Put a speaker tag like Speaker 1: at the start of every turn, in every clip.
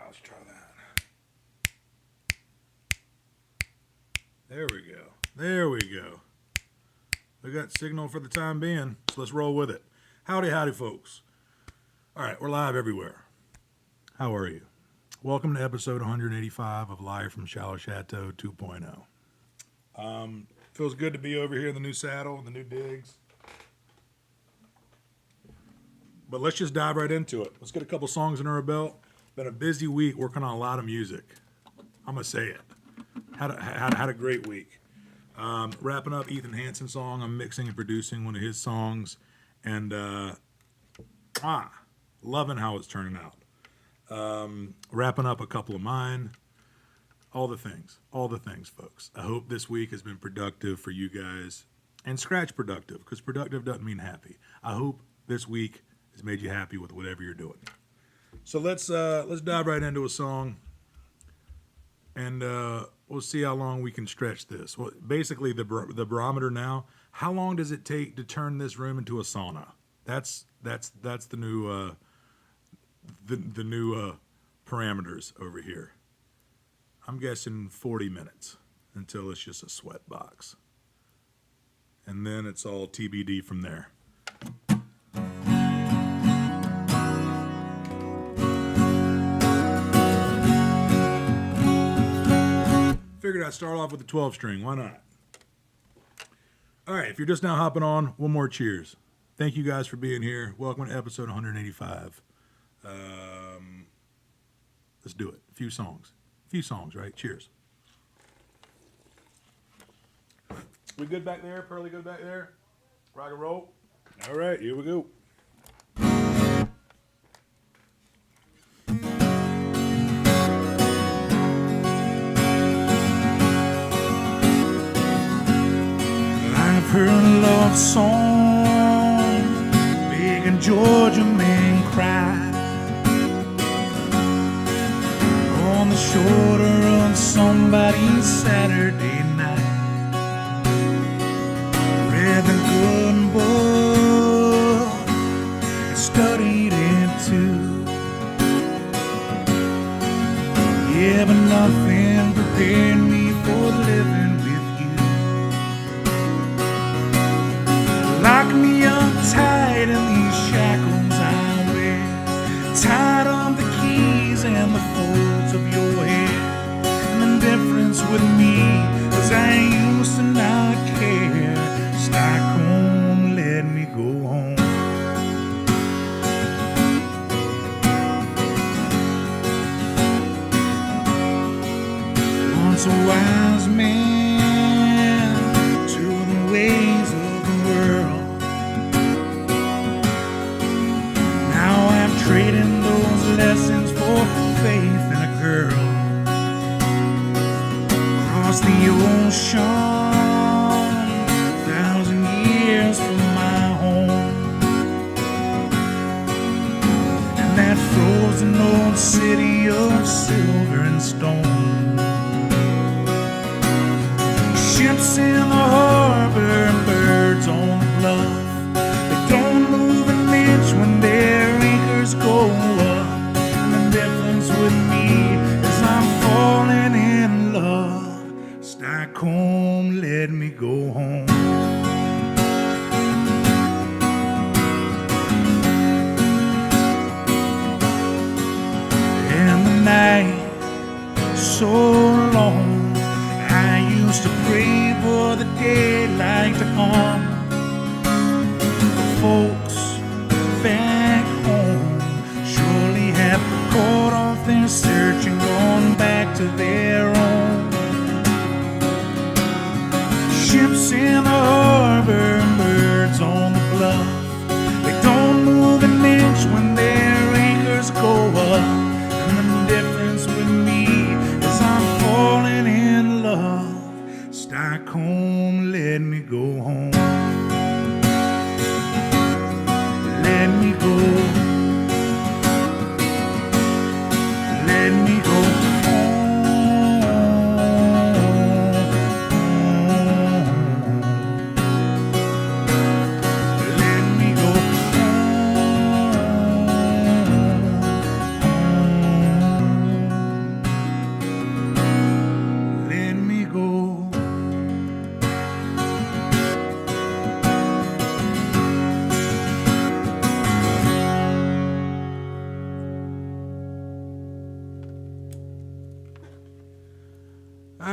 Speaker 1: let's try that. There we go. There we go. We got signal for the time being, so let's roll with it. Howdy, howdy, folks. All right, we're live everywhere. How are you? Welcome to episode 185 of Live from Shallow Chateau 2.0. Feels good to be over here in the new saddle, the new digs. But let's just dive right into it. Let's get a couple songs under our belt. Been a busy week working on a lot of music. I'm going to say it. Had a great week. Wrapping up Ethan Hanson's song. I'm mixing and producing one of his songs. And loving how it's turning out. Wrapping up a couple of mine. All the things, folks. I hope this week has been productive for you guys. And scratch productive, because productive doesn't mean happy. I hope this week has made you happy with whatever you're doing. So let's dive right into a song, and we'll see how long we can stretch this. Well, basically, the barometer now. How long does it take to turn this room into a sauna? That's the new the new parameters over here. I'm guessing 40 minutes until it's just a sweat box, and then it's all TBD from there. Figured I'd start off with the 12 string. Why not? All right, if you're just now hopping on, one more cheers. Thank you guys for being here. Welcome to episode 185. Let's do it. A few songs, right? Cheers. We good back there? Pearly good back there? Rock and roll? All right, here we go. I've heard a love song, making Georgia men cry, on the shoulder of somebody's Saturday night. Read the good book and studied it too. Yeah, but nothing prepared me for living with you. Lock me up tight in these shackles I wear, tied up the keys and the folds of your hair. And the difference with me is I used to not care. Stockholm, let me go home. Once a wise man to the ways of the world. Now I'm trading those lessons for faith in a girl. Across the ocean, 1,000 years from my home, and that frozen old city of silver and stone. Ships in the harbor and birds on the bluff, they don't move an inch when their anchors go up. And the difference with me is I'm falling in love. Stockholm, let me go home. And the night so long, I used to pray for the daylight to come. The folks back home surely have caught off their search and gone back to their own. Ships in the harbor and birds on the bluff, they don't move an inch when their anchors go up. And the difference with me is I'm falling in love. Stockholm, let me go home.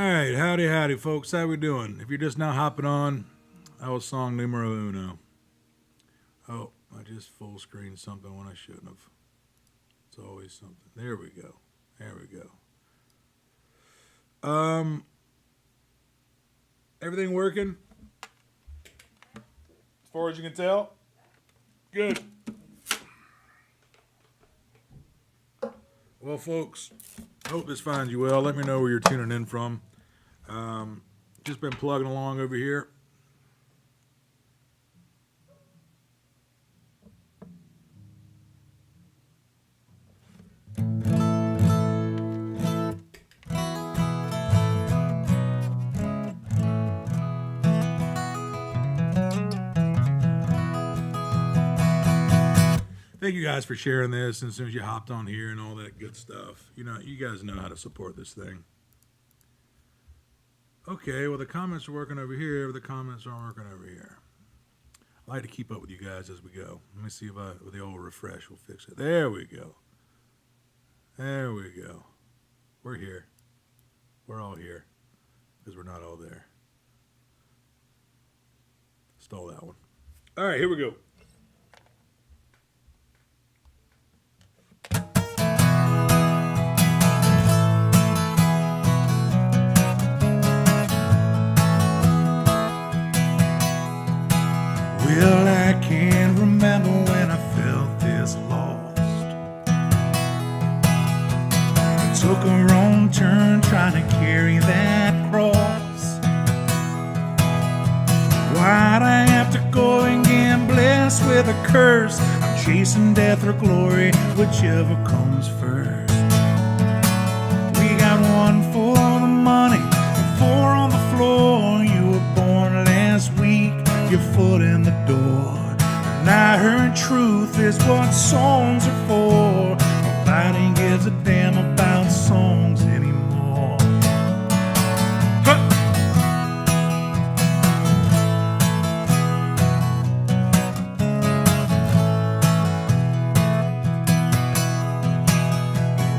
Speaker 1: right, howdy, folks. How we doing? If you're just now hopping on, that was song numero uno. Oh, I just full screened something when I shouldn't have. It's always something. There we go. Everything working? As far as you can tell? Good. Well, folks, hope this finds you well. Let me know where you're tuning in from. Just been plugging along over here. Thank you guys for sharing this. And as soon as you hopped on here and all that good stuff, you know, you guys know how to support this thing. Okay, well, the comments are working over here, but the comments aren't working over here. I like to keep up with you guys as we go. Let me see if with the old refresh will fix it. There we go. We're here. We're all here because we're not all there. Stole that one. All right, here we go. Well, I can't remember when I felt this lost. I took a wrong turn trying to carry that cross. Why'd I have to go and get blessed with a curse? I'm chasing death or glory, whichever comes first. We got one for the money, four on the floor. You were born last week, your foot in the door. And I heard truth is what songs are for. Nobody gives a damn about songs anymore.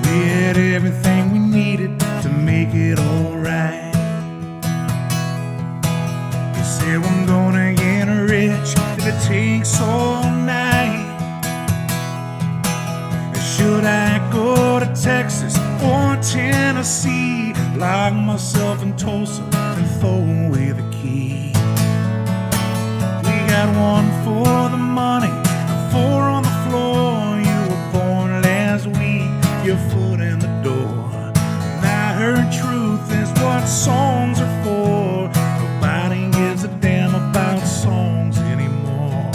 Speaker 1: We had everything we needed to make it alright. You said I'm gonna get rich if it takes all night. Should I go to Texas or Tennessee? Lock myself in Tulsa and throw away the key. We got one for the money, four on the floor. You were born last week, your foot in the door. And I heard truth is what songs are for. Nobody gives a damn about songs anymore.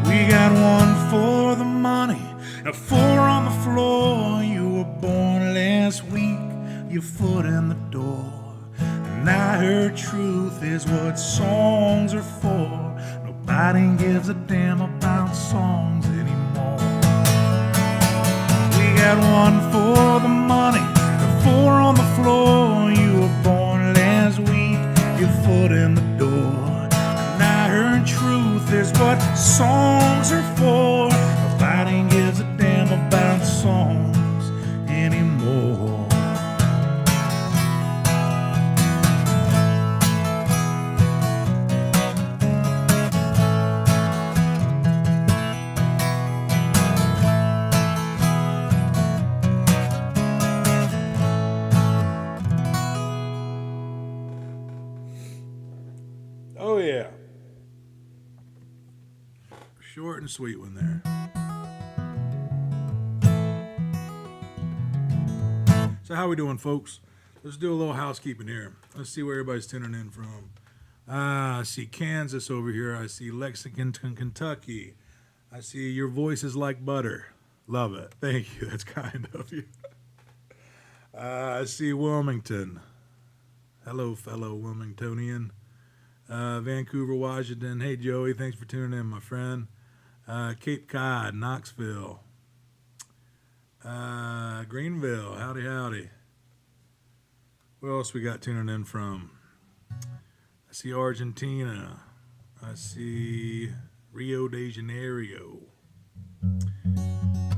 Speaker 1: We got one for the money and four on the floor. You were born last week, your foot in the door. And I heard truth is what songs are for. Nobody gives a damn about songs anymore. We got one for the money, and four on the floor. You were born last week, your foot in the door. And I heard truth is what songs are for. Nobody gives a damn about songs anymore. Oh, yeah. Short and sweet one there. So how we doing, folks? Let's do a little housekeeping here. Let's see where everybody's tuning in from. I see Kansas over here. I see Lexington, Kentucky. I see your voice is like butter. Love it. Thank you. That's kind of you. I see Wilmington. Hello, fellow Wilmingtonian. Vancouver, Washington. Hey, Joey. Thanks for tuning in, my friend. Cape Cod, Knoxville. Greenville. Howdy, howdy. Where else we got tuning in from? I see Argentina. I see Rio de Janeiro.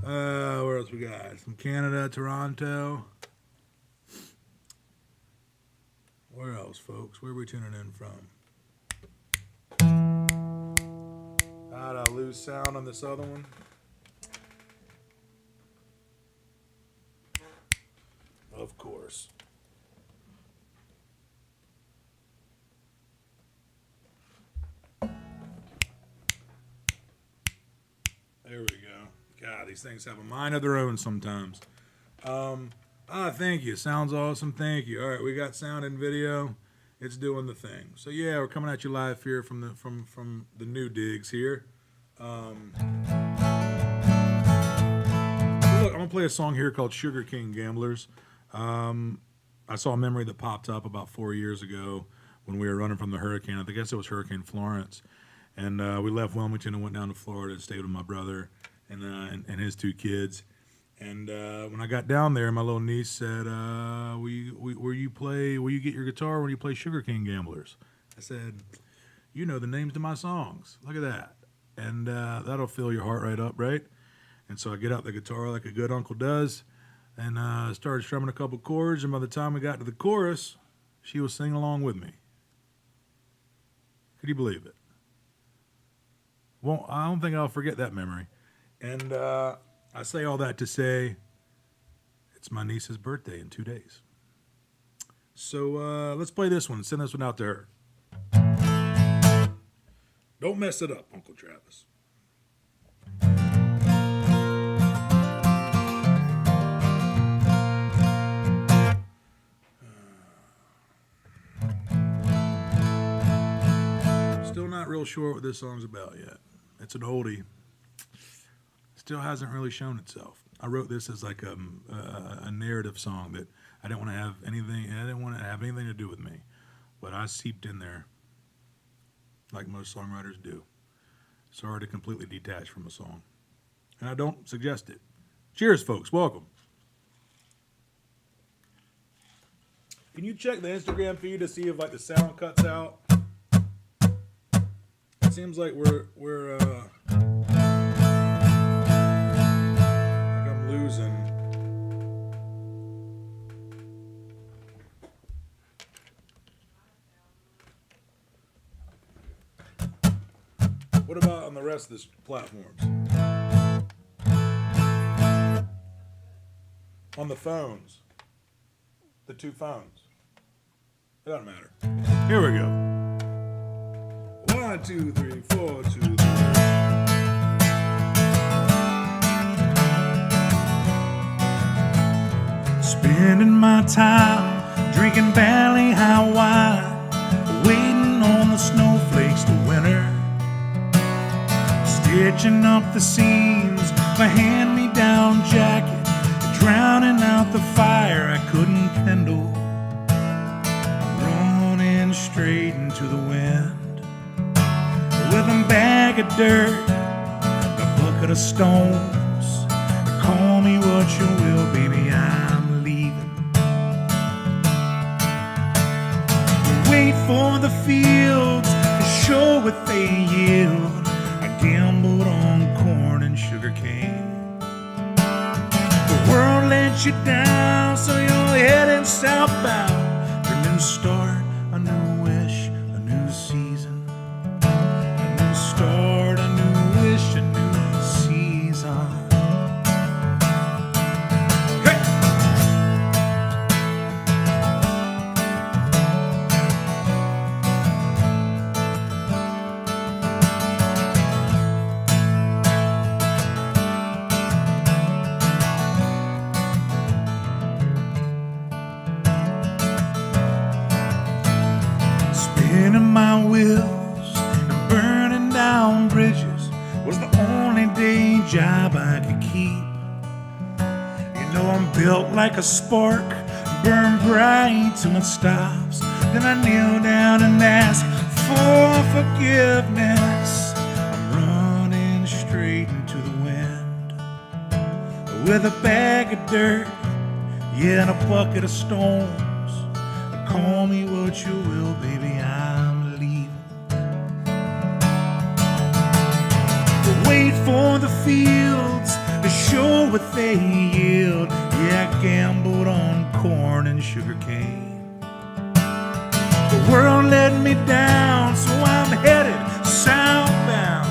Speaker 1: Where else we got? From Canada, Toronto. Where else, folks? Where are we tuning in from? How'd I lose sound on this other one? Of course. There we go. God, these things have a mind of their own sometimes. Thank you. Sounds awesome. Thank you. All right, we got sound and video. It's doing the thing. So yeah, we're coming at you live here from the new digs here. So look, I'm gonna play a song here called Sugar King Gamblers. I saw a memory that popped up about 4 years ago when we were running from the hurricane. I guess it was Hurricane Florence. And we left Wilmington and went down to Florida and stayed with my brother and his 2 kids. And when I got down there, my little niece said, will you get your guitar when you play Sugar King Gamblers? I said, you know the names to my songs. Look at that. And that'll fill your heart right up, right? And so I get out the guitar like a good uncle does and started strumming a couple chords. And by the time we got to the chorus, she was singing along with me. Could you believe it? Well, I don't think I'll forget that memory. And I say all that to say it's my niece's birthday in 2 days. So let's play this one. Send this one out to her. Don't mess it up, Uncle Travis. Still not real sure what this song's about yet. It's an oldie. Still hasn't really shown itself. I wrote this as like a narrative song that I didn't want to have anything. I didn't want to have anything to do with me, but I seeped in there like most songwriters do. It's hard to completely detach from a song, and I don't suggest it. Cheers, folks. Welcome. Can you check the Instagram feed to see if like the sound cuts out? It seems like we're like I'm losing. What about on the rest of the platforms? On the phones. The 2 phones. It doesn't matter. Here we go. 1, 2, 3, 4, 2, 3. Spending my time drinking Valley High wine, waiting on the snowflakes to winter, stitching up the seams of a hand-me-down jacket, drowning out the fire I couldn't kindle, running straight into the wind with a bag of dirt, a bucket of stones. Call me what you will, baby, I'm leaving. Wait for the fields to show what they yield. I gambled on corn and sugar cane. The world let you down, so you're heading southbound for a new start, a new wish, a new season. A new start, a new wish, a new season. Hey! Spinning my wheels and burning down bridges was the only day job I could keep. You know I'm built like a spark, burn bright till it stops. Then I kneel down and ask for forgiveness. I'm running straight into the wind with a bag of dirt, yeah, and a bucket of stones. Call me what you will, baby, I'm leaving. Wait for the fields to show what they yield. Yeah, I gambled on corn and sugar cane. The world let me down, so I'm headed southbound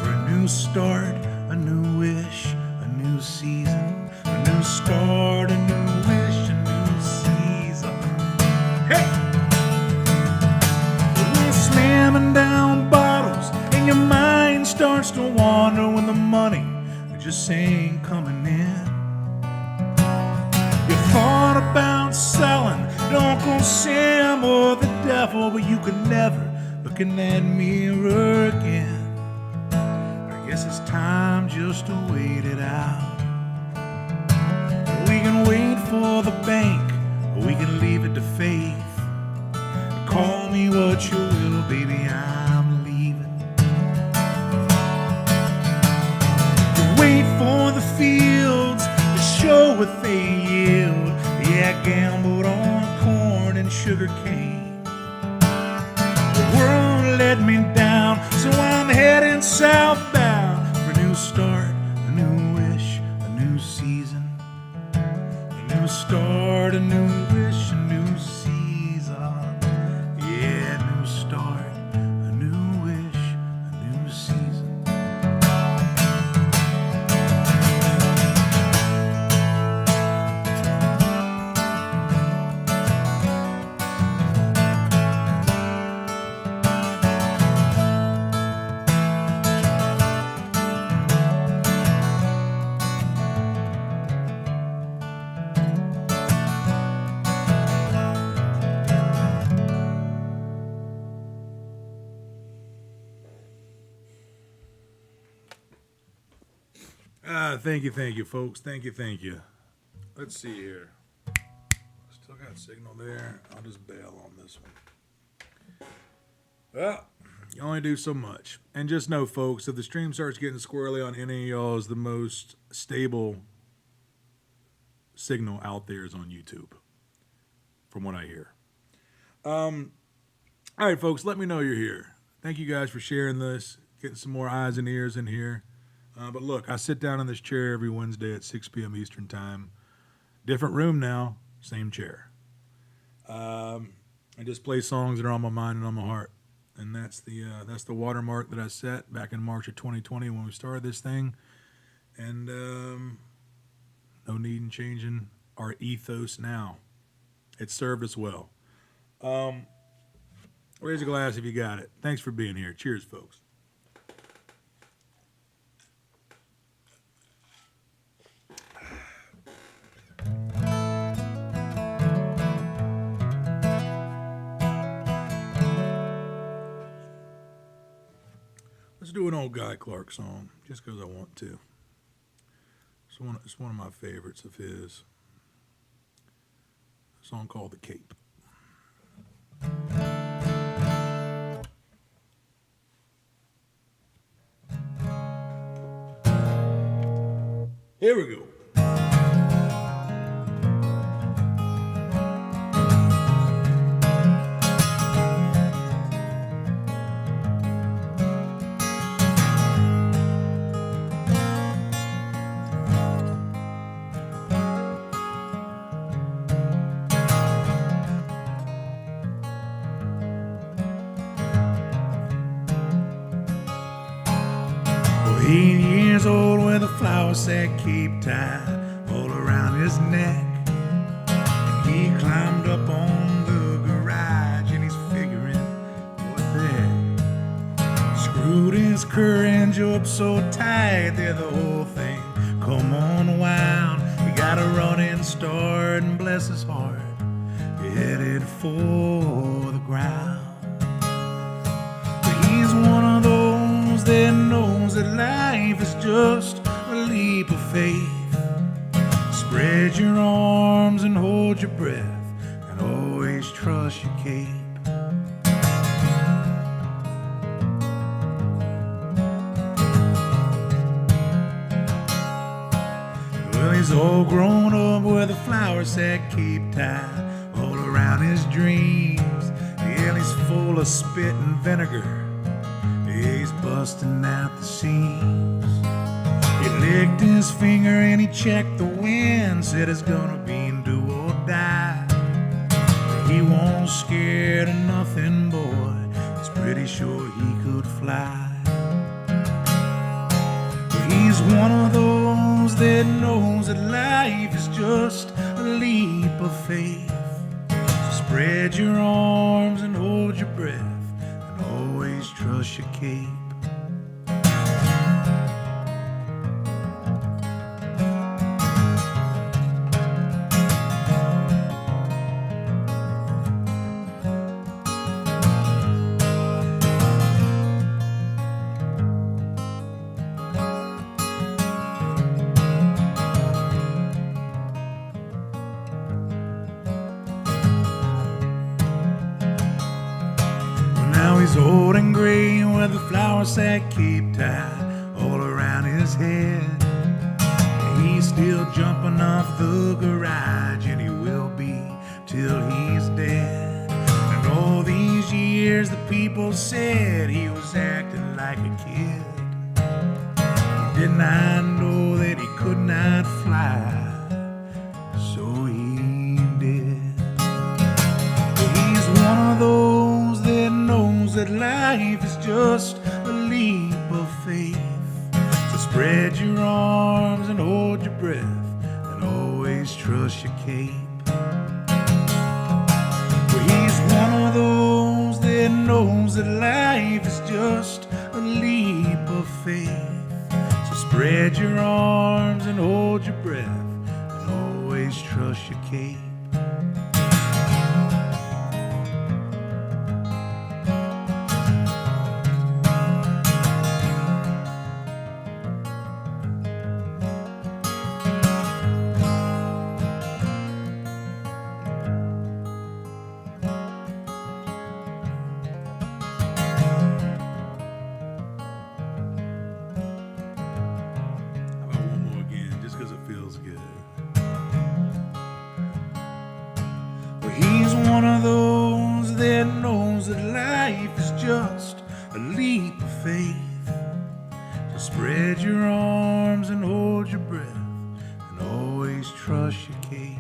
Speaker 1: for a new start, a new wish, a new season, a new start, a new wish, a new season. Hey! We're slamming down bottles and your mind starts to wander when the money just ain't coming in. You thought about selling Uncle Sam or the devil, but you could never look in that mirror again. I guess it's time just to wait it out. We can wait for the bank, or we can leave it to faith. Call me what you will, baby, I'm leaving. Wait for the fields to show what they yield. Yeah, I gambled on corn and sugar cane. The world let me down, so I'm heading southbound for a new start, a new wish, a new season, a new start, a new wish, a new season. Yeah, a new start, a new wish, a new season. Thank you, folks. Thank you. Let's see here. Still got signal there. I'll just bail on this one. Well, you only do so much. And just know, folks, if the stream starts getting squirrely on any of y'all, the most stable signal out there is on YouTube, from what I hear. All right, folks, let me know you're here. Thank you guys for sharing this, getting some more eyes and ears in here. But look, I sit down in this chair every Wednesday at 6 p.m. Eastern Time. Different room now, same chair. I just play songs that are on my mind and on my heart. And that's the watermark that I set back in March of 2020 when we started this thing. And no need in changing our ethos now. It served us well. Raise a glass if you got it. Thanks for being here. Cheers, folks. Let's do an old Guy Clark song, just because I want to. It's one of my favorites of his. A song called The Cape. Here we go. Old with a flower sack cape tied all around his neck. And he climbed up on the garage and he's figuring, what the heck? Screwed his courage up so tight there the whole thing come unwound. He got a running start and bless his heart, he headed for the ground. But he's one of those that knows that life is just a leap of faith. Spread your arms and hold your breath and always trust your cape. Well, he's all grown up with a flower sack cape tied all around around his dreams. Yeah, he's full of spit and vinegar. Yeah, he's busting out the seams. He licked his finger and he checked the wind. Said it's gonna be do or die. But he won't scared of nothing, boy. He's pretty sure he could fly. But he's one of those that knows that life is just a leap of faith. So spread your arms and hold your breath, and always trust your cape. He's old and gray with a flour sack cape tied all around his head. He's still jumping off the garage, and he will be till he's dead. And all these years the people said he was acting like a kid. He did not know that he could not fly, so he did. He's one of those that knows that life is just a leap of faith. So spread your arms and hold your breath, and always trust your cape. For he's one of those that knows that life is just a leap of faith. So spread your arms and hold your breath, and always trust your cape. One of those that knows that life is just a leap of faith. So spread your arms and hold your breath, and always trust your cape.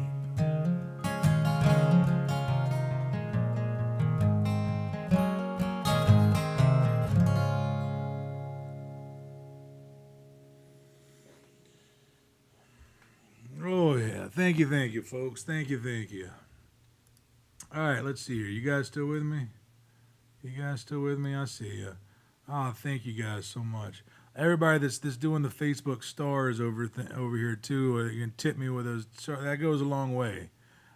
Speaker 1: Oh yeah, thank you folks, thank you. All right, let's see here. You guys still with me? I see you. Oh, thank you guys so much. Everybody that's doing the Facebook stars over here too, you can tip me with those. That goes a long way.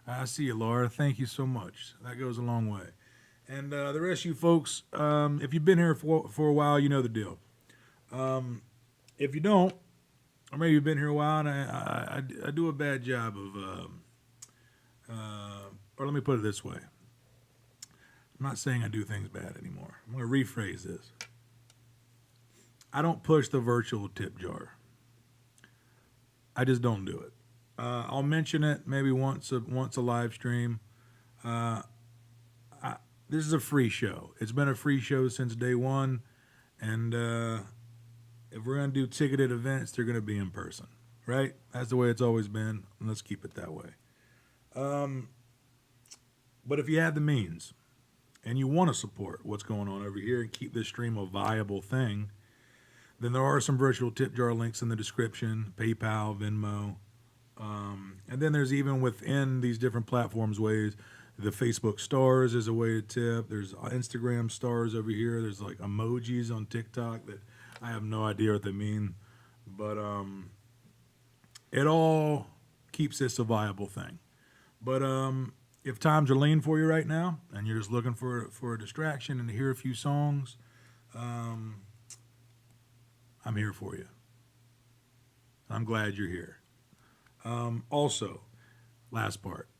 Speaker 1: I see you, Laura. Thank you so much. That goes a long way. And the rest of you folks, if you've been here for a while, you know the deal. If you don't, or maybe you've been here a while, and I do a bad job of. Or let me put it this way. I'm not saying I do things bad anymore. I'm going to rephrase this. I don't push the virtual tip jar. I just don't do it. I'll mention it maybe once a live stream. This is a free show. It's been a free show since day one. And if we're going to do ticketed events, they're going to be in person. Right? That's the way it's always been. And let's keep it that way. But if you have the means and you want to support what's going on over here and keep this stream a viable thing, then there are some virtual tip jar links in the description, PayPal, Venmo. And then there's even within these different platforms ways. The Facebook stars is a way to tip. There's Instagram stars over here. There's like emojis on TikTok that I have no idea what they mean. But it all keeps this a viable thing. But if times are lean for you right now and you're just looking for a distraction and to hear a few songs, I'm here for you. I'm glad you're here. Also, last part.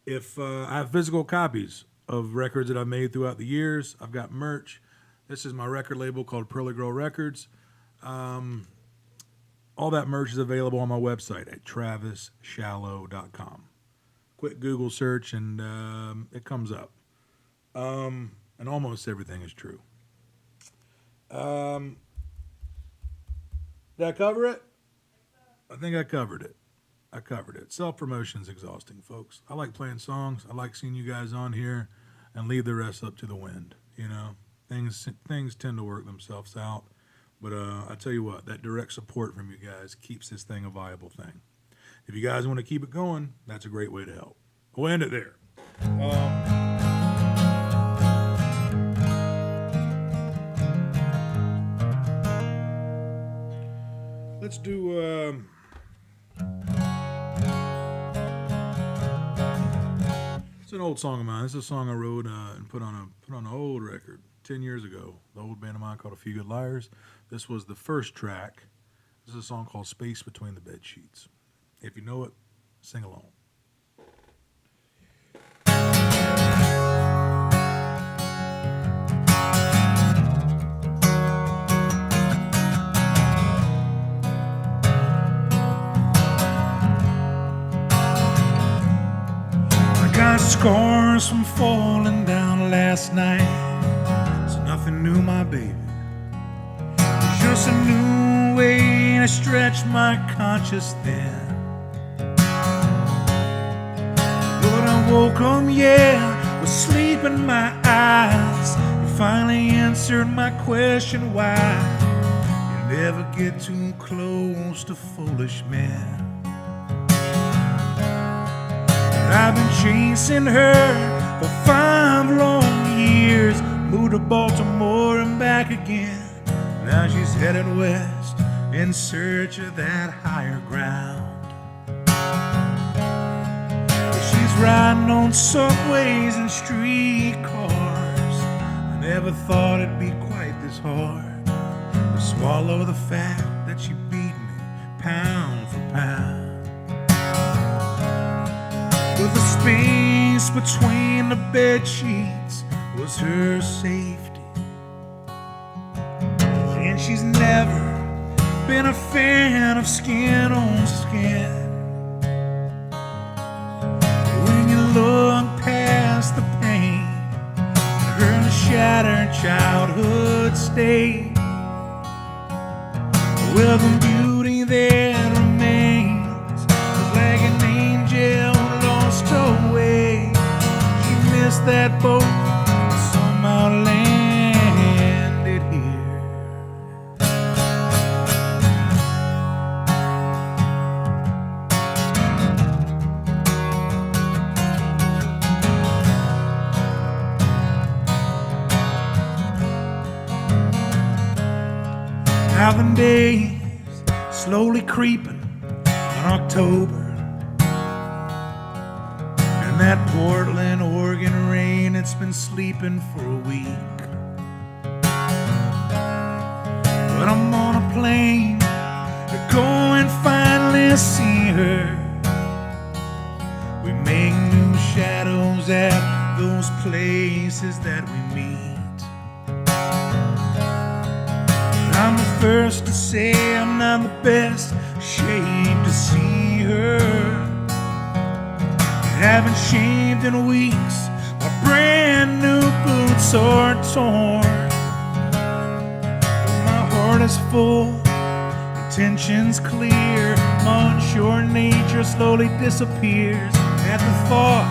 Speaker 1: If I have physical copies of records that I've made throughout the years, I've got merch. This is my record label called Pearly Girl Records. All that merch is available on my website at TravisShallow.com. quick Google search, and it comes up. And almost everything is true. Did I cover it? I think I covered it. Self-promotion's exhausting, folks. I like playing songs. I like seeing you guys on here and leave the rest up to the wind. You know, things tend to work themselves out. But I tell you what, that direct support from you guys keeps this thing a viable thing. If you guys want to keep it going, that's a great way to help. We'll end it there. Let's do... It's an old song of mine. This is a song I wrote and put on an old record 10 years ago. The old band of mine called A Few Good Liars. This was the first track. This is a song called Space Between the Bed Sheets. If you know it, sing along. Got scars from falling down last night. It's nothing new, my baby. It's just a new way to stretch my conscience then. But I woke up, yeah, with sleep in my eyes. You finally answered my question why you never get too close to foolish men. I've been chasing her for 5 long years. Moved to Baltimore and back again. Now she's headed west in search of that higher ground. But she's riding on subways and streetcars. I never thought it'd be quite this hard to swallow the fact that she beat me pound for pound. With the space between the bed sheets was her safety. And she's never been a fan of skin on skin. When you look past the pain, her shattered childhood state, well, the beauty that remains is like an angel away. She missed that boat and somehow landed here. Now the days slowly creeping on October. That Portland, Oregon rain, it's been sleeping for a week. But I'm on a plane to go and finally see her. We make new shadows at those places that we meet. I'm the first to say I'm not the best shape to see her. Haven't shaved in weeks, my brand new boots are torn. But my heart is full, intentions clear. My unsure nature slowly disappears at the thought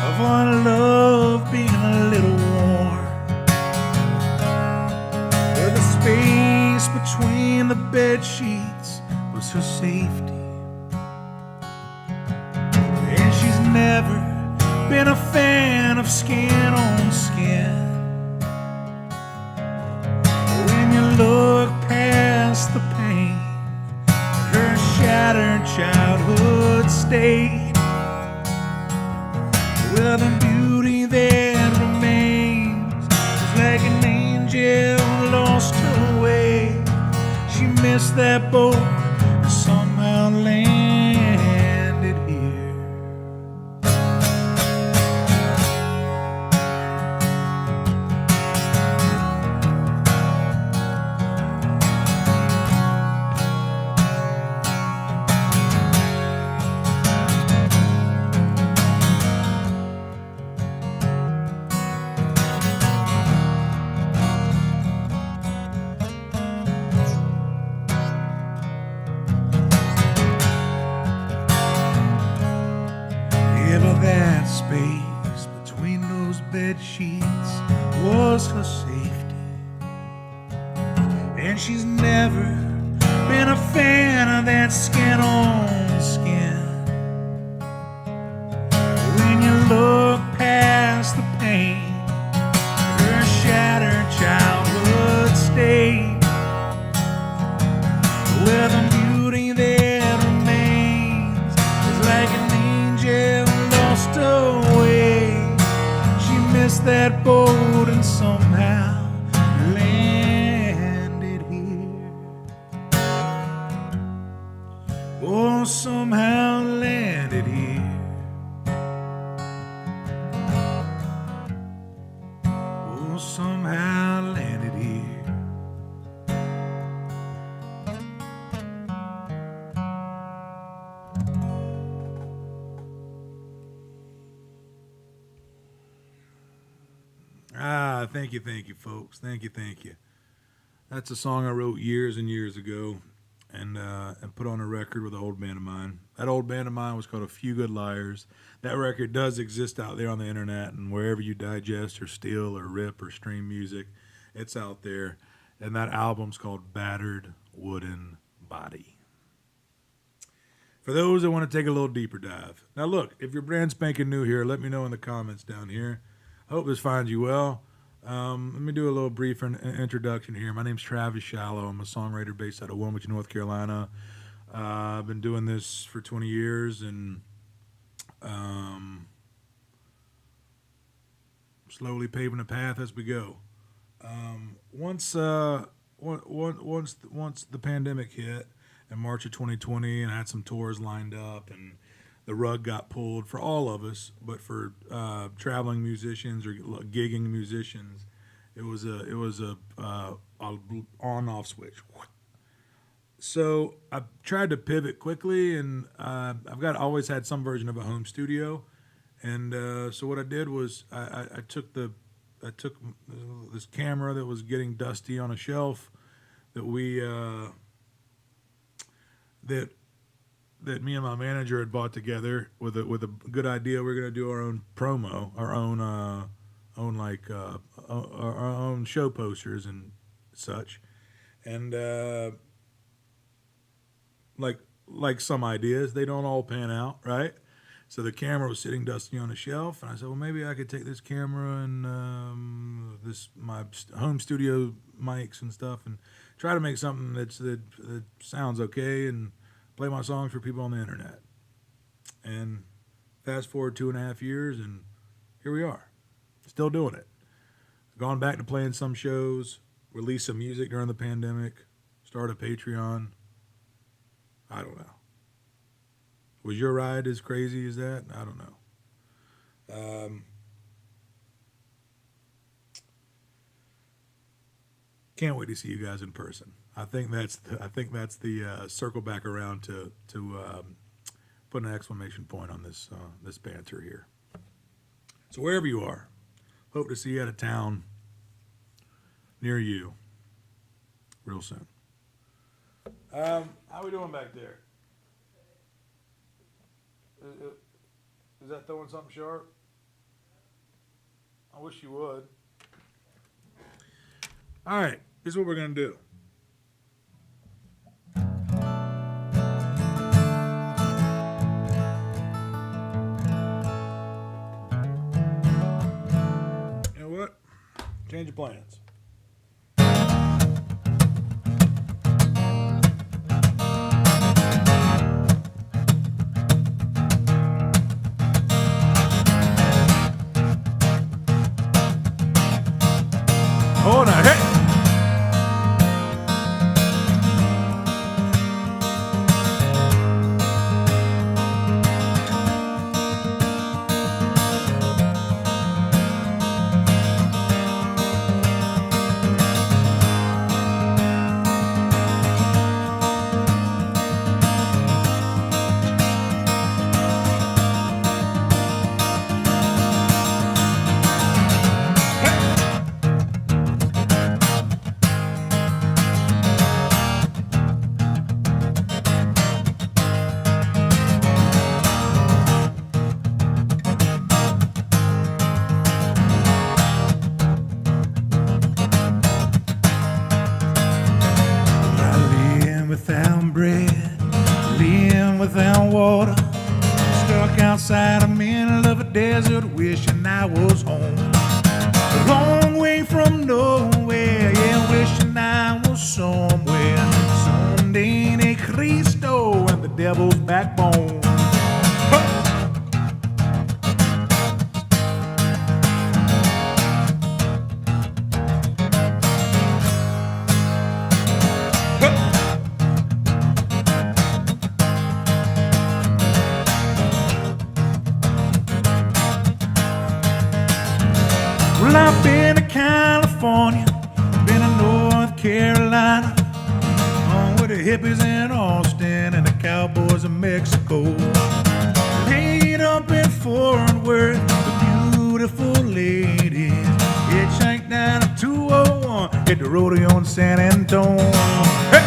Speaker 1: of our love being a little warm. Where the space between the bed sheets was her safety. Never been a fan of skin on skin. When you look past the pain, her shattered childhood state, well, the beauty that remains is like an angel lost her way. She missed that boat and somehow landed here. Whatever that space between those bed sheets was her safety. And she's never been a fan of that skin on skin. When you look past the pain, her shattered childhood state, with the beauty that remains is like an angel lost away. She missed that boat and somehow landed here. Oh, somehow landed here. Oh, somehow landed here. Thank you, folks. Thank you. That's a song I wrote years and years ago, and put on a record with an old band of mine. That old band of mine was called A Few Good Liars. That record does exist out there on the internet, and wherever you digest or steal or rip or stream music, it's out there. And that album's called Battered Wooden Body. For those that want to take a little deeper dive. Now look, if you're brand spanking new here, let me know in the comments down here. I hope this finds you well. Let me do a little brief introduction here. My name's Travis Shallow. I'm a songwriter based out of Wilmington, North Carolina. I've been doing this for 20 years and slowly paving the path as we go. Once the pandemic hit in March of 2020, and I had some tours lined up, and the rug got pulled for all of us, but for traveling musicians or gigging musicians, it was a on-off switch. So I tried to pivot quickly, and I've always had some version of a home studio, and so what I did was I took this camera that was getting dusty on a shelf that that me and my manager had bought together with a good idea. We're gonna do our own promo, our own show posters and such, and like some ideas, they don't all pan out, right? So the camera was sitting dusty on a shelf, and I said, well, maybe I could take this camera and my home studio mics and stuff, and try to make something that sounds okay and play my songs for people on the internet. And fast forward 2.5 years, and here we are, still doing it. Gone back to playing some shows, released some music during the pandemic, started a Patreon. I don't know. Was your ride as crazy as that? I don't know. Can't wait to see you guys in person. I think that's the circle back around to put an exclamation point on this banter here. So wherever you are, hope to see you at a town near you real soon. How we doing back there? Is that throwing something sharp? I wish you would. All right, this is what we're gonna do. You know what? Change of plans. Hold on, hey! land without water, stuck outside the middle of a desert, wishing I was home. A long way from nowhere, yeah, wishing I was somewhere. Sunday de Cristo and the devil's backbone. Well, I've been to California, been to North Carolina, on with the hippies in Austin and the cowboys in Mexico. Laid up in Fort Worth with beautiful ladies. Hitchhiked down to 201, hit the rodeo in San Antonio. Hey!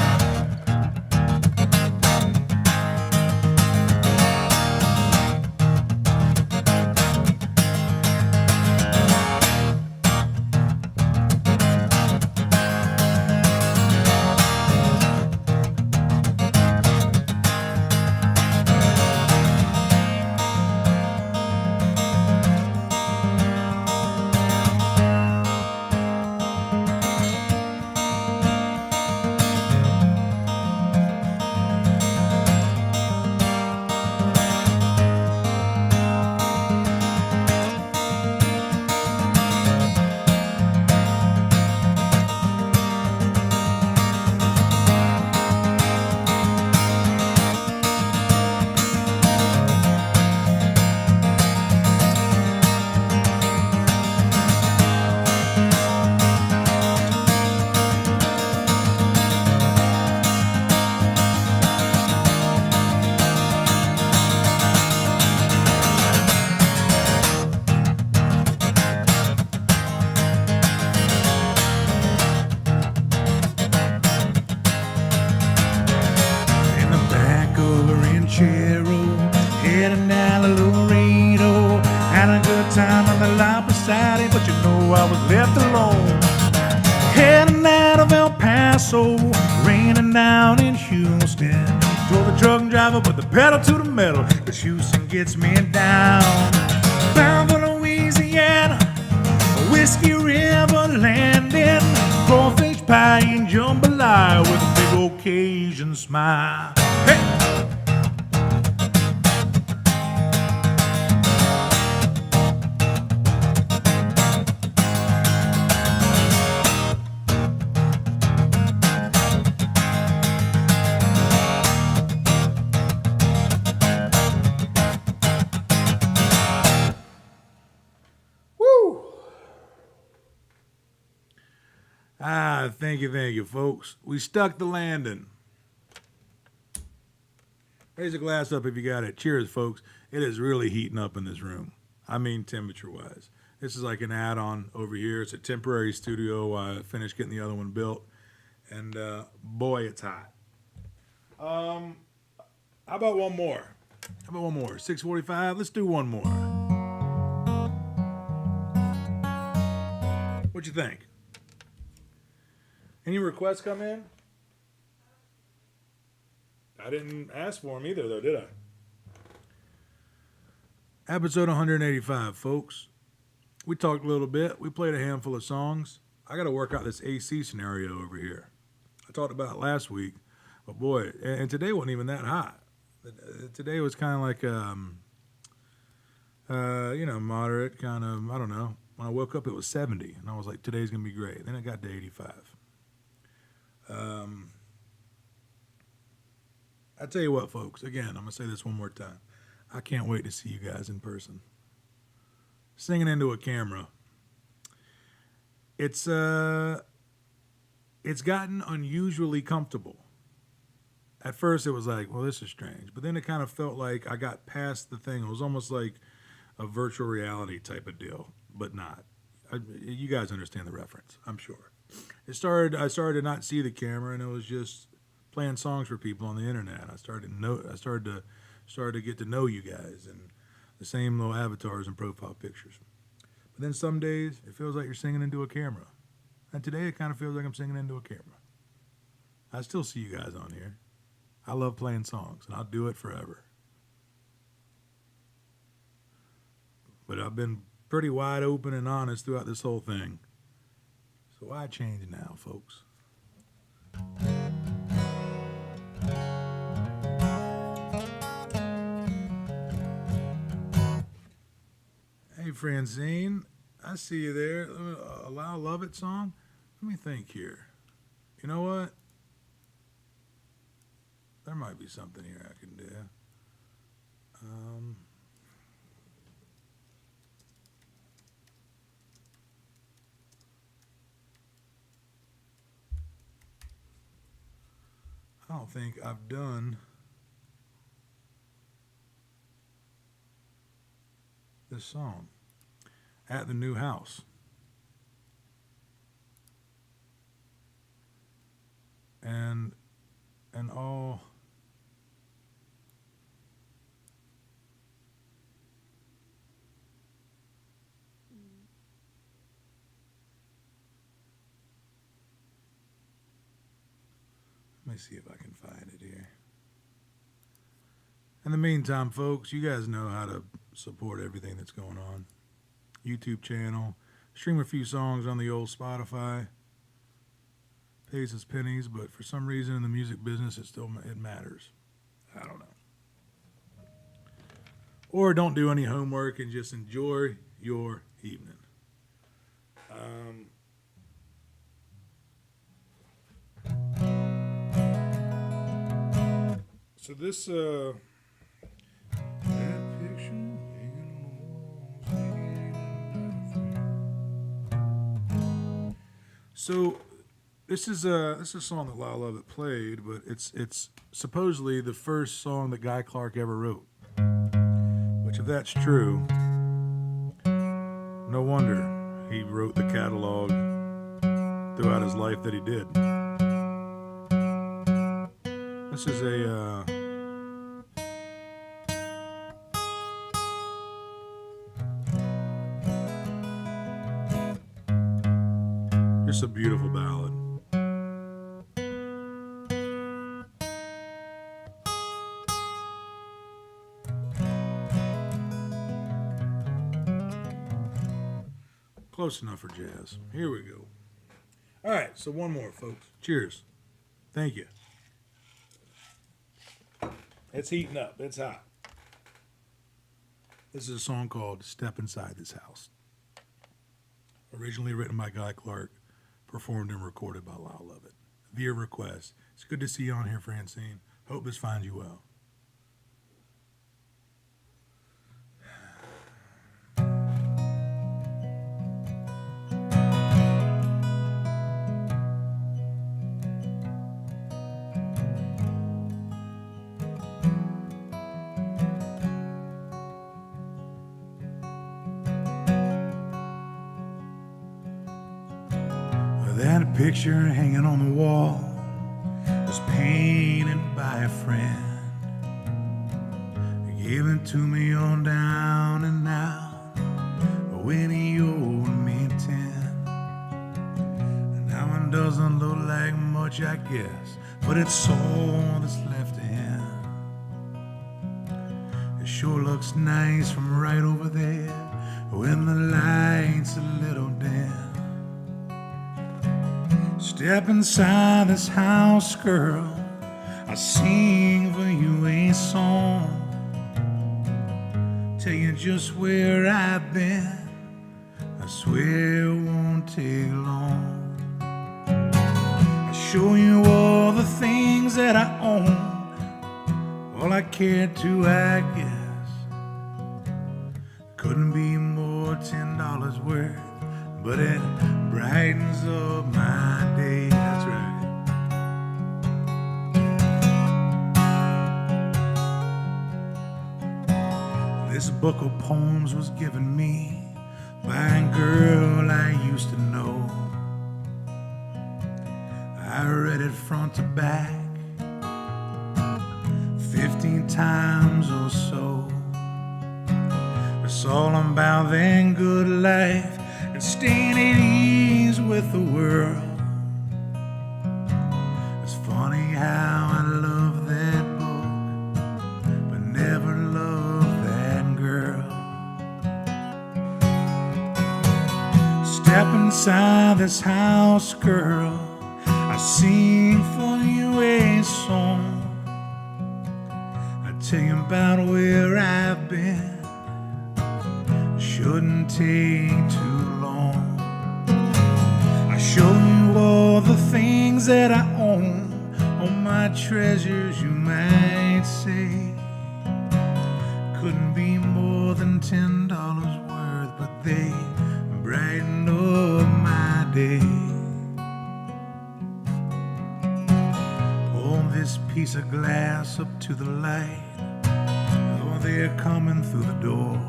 Speaker 1: But you know I was left alone. Heading out of El Paso, raining down in Houston. Drove the truck driver, put the pedal to the metal, 'cause Houston gets me down. Bound for Louisiana, Whiskey River landing, crawfish pie and jambalaya with a big old Cajun smile. Hey! Thank you, folks. We stuck the landing. Raise a glass up if you got it. Cheers, folks. It is really heating up in this room. I mean, temperature-wise. This is like an add-on over here. It's a temporary studio while I finished getting the other one built. And, boy, it's hot. How about one more? 6:45? Let's do one more. What you think? Any requests come in? I didn't ask for them either, though, did I? Episode 185, folks. We talked a little bit. We played a handful of songs. I got to work out this AC scenario over here. I talked about it last week, but boy, and today wasn't even that hot. Today was kind of like, moderate, kind of, I don't know. When I woke up, it was 70, and I was like, today's going to be great. Then it got to 85. I tell you what, folks, again, I'm going to say this one more time. I can't wait to see you guys in person. Singing into a camera. It's gotten unusually comfortable. At first, it was like, well, this is strange. But then it kind of felt like I got past the thing. It was almost like a virtual reality type of deal, but not. You guys understand the reference, I'm sure. I started to not see the camera, and it was just playing songs for people on the internet. I started to get to know you guys and the same little avatars and profile pictures. But then some days it feels like you're singing into a camera, and today it kind of feels like I'm singing into a camera. I still see you guys on here. I love playing songs, and I'll do it forever. But I've been pretty wide open and honest throughout this whole thing. So why change now, folks? Hey, Francine, I see you there. Allow Love It song? Let me think here. You know what? There might be something here I can do. I don't think I've done this song at the new house. And all let me see if I can find it here. In the meantime, folks, you guys know how to support everything that's going on. YouTube channel, stream a few songs on the old Spotify. Pays us pennies, but for some reason in the music business, it matters. I don't know. Or don't do any homework and just enjoy your evening. So this So this is a song that Lyle Lovett played, but it's supposedly the first song that Guy Clark ever wrote. Which, if that's true, no wonder he wrote the catalog throughout his life that he did. This is just a beautiful ballad. Close enough for jazz. Here we go. All right, so one more, folks. Cheers. Thank you. It's heating up. It's hot. This is a song called Step Inside This House. Originally written by Guy Clark, performed and recorded by Lyle Lovett. Via request. It's good to see you on here, Francine. Hope this finds you well. That picture hanging on the wall was painted by a friend. He gave it to me on down and out when he owed me 10. And now it doesn't look like much, I guess, but it's all that's left of him. It sure looks nice from right over there when the light's a little dim. Step inside this house, girl. I sing for you a song. Tell you just where I've been. I swear it won't take long. I'll show you all the things that I own. All I care to, I guess. Couldn't be more $10 worth, but it brightens up my day. That's right. This book of poems was given me by a girl I used to know. I read it front to back 15 times or so. It's all about that good life and staying at ease with the world. It's funny how I love that Step inside this house, girl. I sing for you a song. I tell you about where I've been. Shouldn't take too long. I show you all the things that I own, all my treasures, you might say. Couldn't be more than $10 worth, but they brighten up my day. Hold this piece of glass up to the light. Oh, they're coming through the door.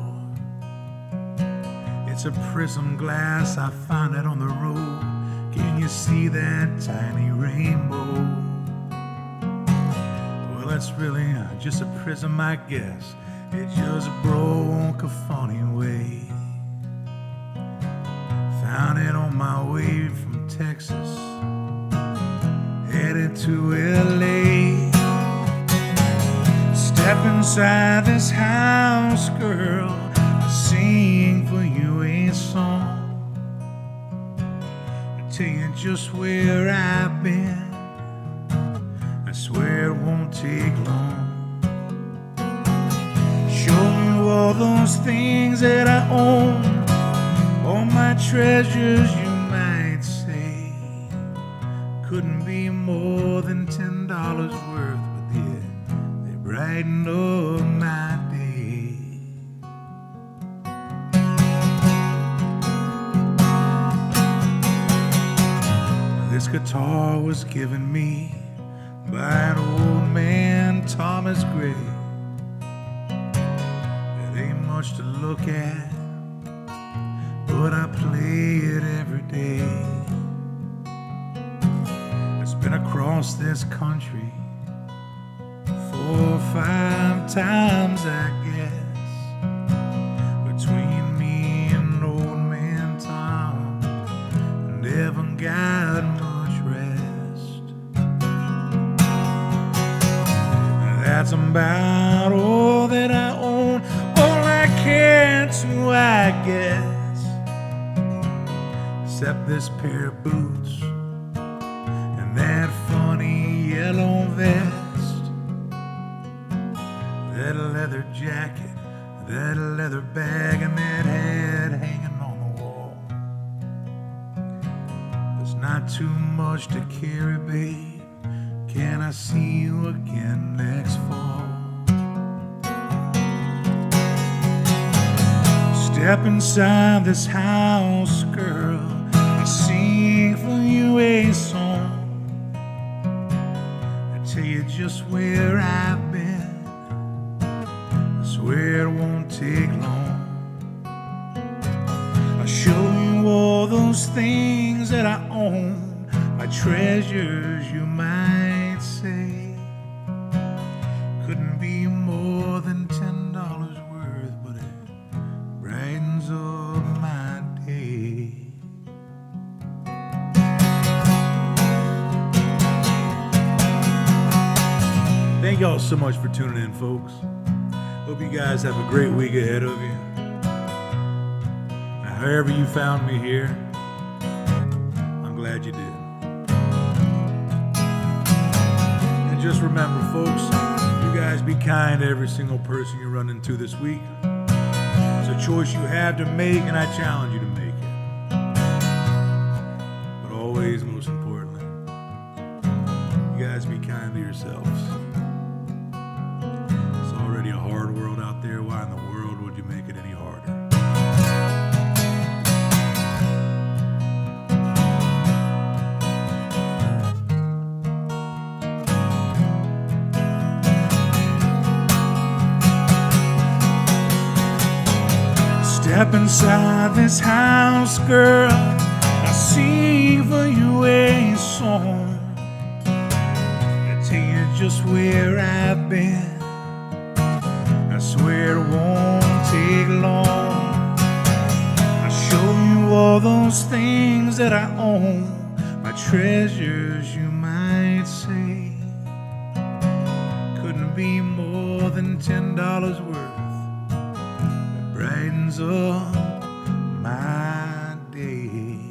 Speaker 1: It's a prism glass, I found it on the road. Can you see that tiny rainbow? Well, it's really just a prism, I guess. It just broke a funny way. Found it on my way from Texas, headed to LA. Step inside this house, girl. I sing for you a song. I tell you just where I've been. I swear it won't take long. Show you all those things that I own, all my treasures, you might say. Couldn't be more than $10 worth, but yeah, they brighten up my day. This guitar was given me by an old man, Thomas Gray. It ain't much to look at, but I play it every day. It's been across this country 4 or 5 times, I guess. Between me and old man Tom, I never got much rest. That's about all that I own, all I care to, I guess. Except this pair of boots and that funny yellow vest, that leather jacket, that leather bag, and that hat hanging on the wall. There's not too much to carry, babe. Can I see you again next fall? Step inside this house, girl. I sing for you a song. I tell you just where I've been. I swear it won't take long. I'll show you all those things that I own, my treasures, you might say. Couldn't be more than $10 worth, but it brightens up my day. Thank y'all so much for tuning in, folks. Hope you guys have a great week ahead of you. Now, however you found me here, I'm glad you did. And just remember, folks, you guys be kind to every single person you run into this week. It's a choice you have to make, and I challenge you to make it. But always, most importantly, you guys be kind to yourselves. Already a hard world out there. Why in the world would you make it any harder? Step inside this house, girl. I sing for you a song. I tell you just where I've been. I swear it won't take long. I'll show you all those things that I own, my treasures, you might say. Couldn't be more than $10 worth. It brightens up my day.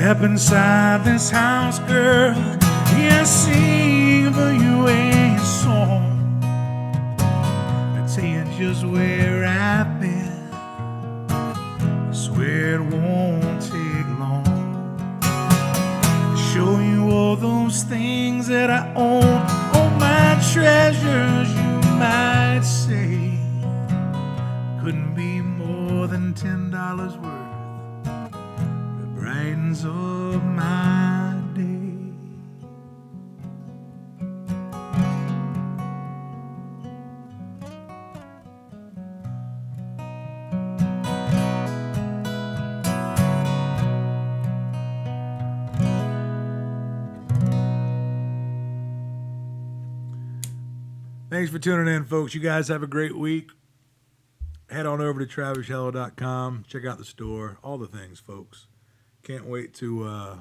Speaker 1: Step inside this house, girl. Yeah, sing for you a song. I tell you just where I've been. I swear it won't take long. Show you all those things that I own, all my treasures, you might say. Couldn't be more than $10 worth. It brightens up my day. Thanks for tuning in, folks. You guys have a great week. Head on over to TravisShallow.com. Check out the store. All the things, folks. Can't wait to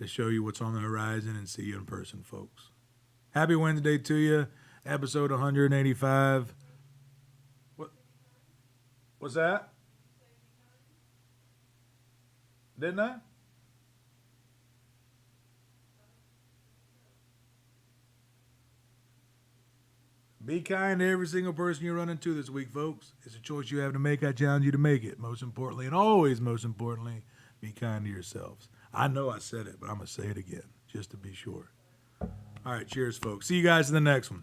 Speaker 1: show you what's on the horizon and see you in person, folks. Happy Wednesday to you. Episode 185. What's that? Didn't I? Be kind to every single person you run into this week, folks. It's a choice you have to make. I challenge you to make it. Most importantly, and always most importantly, be kind to yourselves. I know I said it, but I'm going to say it again, just to be sure. All right, cheers, folks. See you guys in the next one.